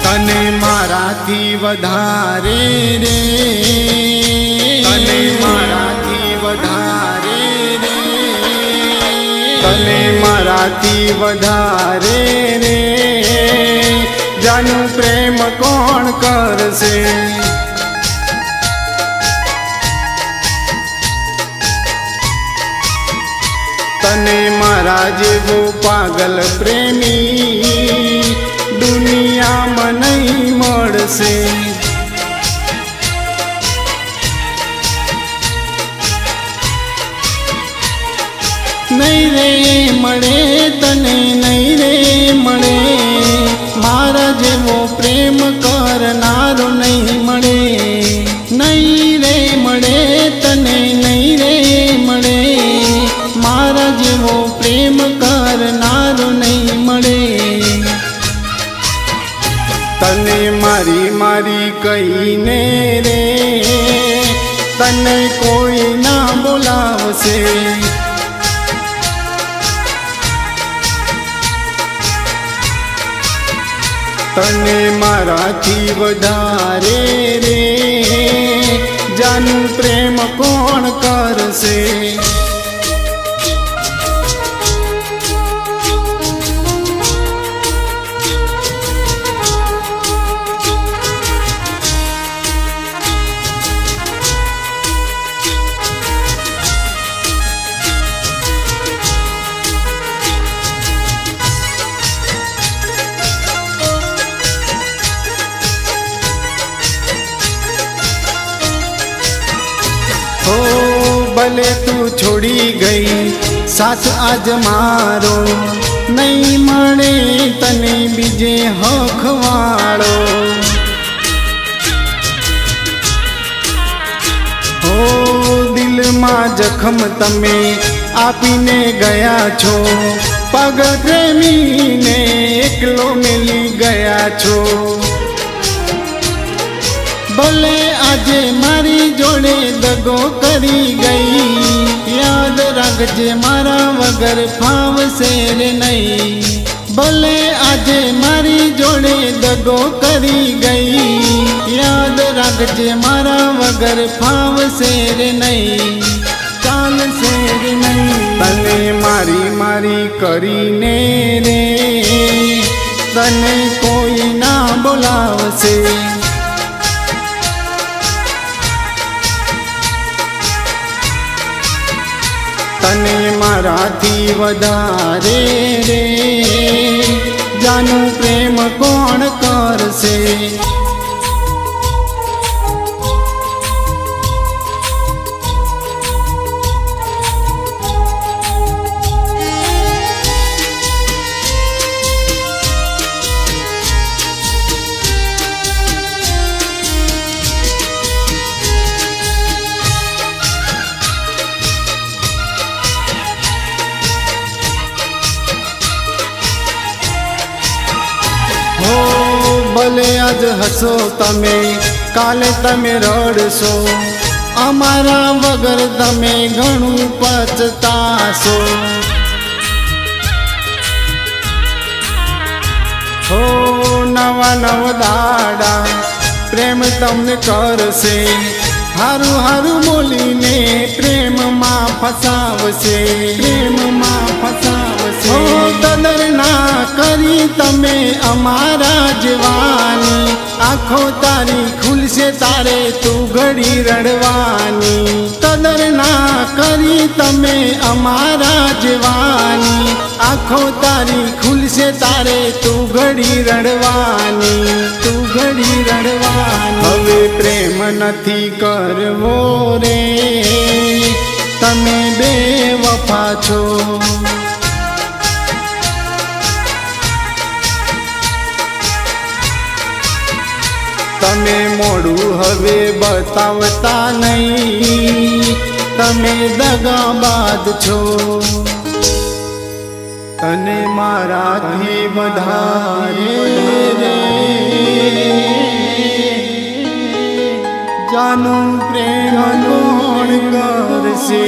तने माराथी वधारे रे, तने माराथी वधारे रे, तने माराथी वधारे रे, जानू प्रेम कोण करसे। तने मारा जेवो पागल प्रेमी दुनिया में नहीं मळसे। नहीं रे मळे तने नहीं रे मळे, मारा जेवो प्रेम करनारो नहीं मळे। नहीं रे मळे तने नहीं रे मळे, मारा जेवो प्रेम करनारो नहीं मळे। तने मारी मारी कहीने रे, तने कोई ना बोलावसे। तने माराथी वधारे रे, जानू प्रेम कोण करसे। हो भले तू छोड़ी गई साथ आज मारो, नहीं मळे तने बीजे हखवाड़ो। हो दिल में जखम तमे आपीने गया छो, पागल प्रेमी ने एकलो मिली गया छो। भले आजे मारी जोड़े दगो करी गई, याद रखजे मारा वगर फाव शेर नहीं। भले आजे मारी जोड़े दगो करी गई, याद रखजे मारा वगर फाव शेर नहीं, चाल शेर नहीं। तने मारी मारी करीने रे, तने कोई ना बोलावसे। तने माराथी वधारे रे, जानू प्रेम कोण करसे। भले आज हसो तमे, काले तमे रड़सो, अमारा वगर तमे घणू पछताशो। हो नवा नव दाड़ा प्रेम तमने करसे, हारू हारू बोलीने प्रेम मां फसावसे, प्रेम मां फसावसे। हो कदर ना करी तमे अमारा जवानी, आँखों तारी खुलसे तारे तू घड़ी रड़वानी। कदर ना करी तमे अमारा जवानी, आँखों तारी खुलसे तारे तू घड़ी रड़वानी, तू घड़ी रड़वानी। हवे प्रेम नथी करवो रे, तमे बेवफा छो। तमे मोड़ू हवे बतावता नहीं, तमे दगाबाज छो। तने माराथी वधारे रे, जानू प्रेम कोण करसे।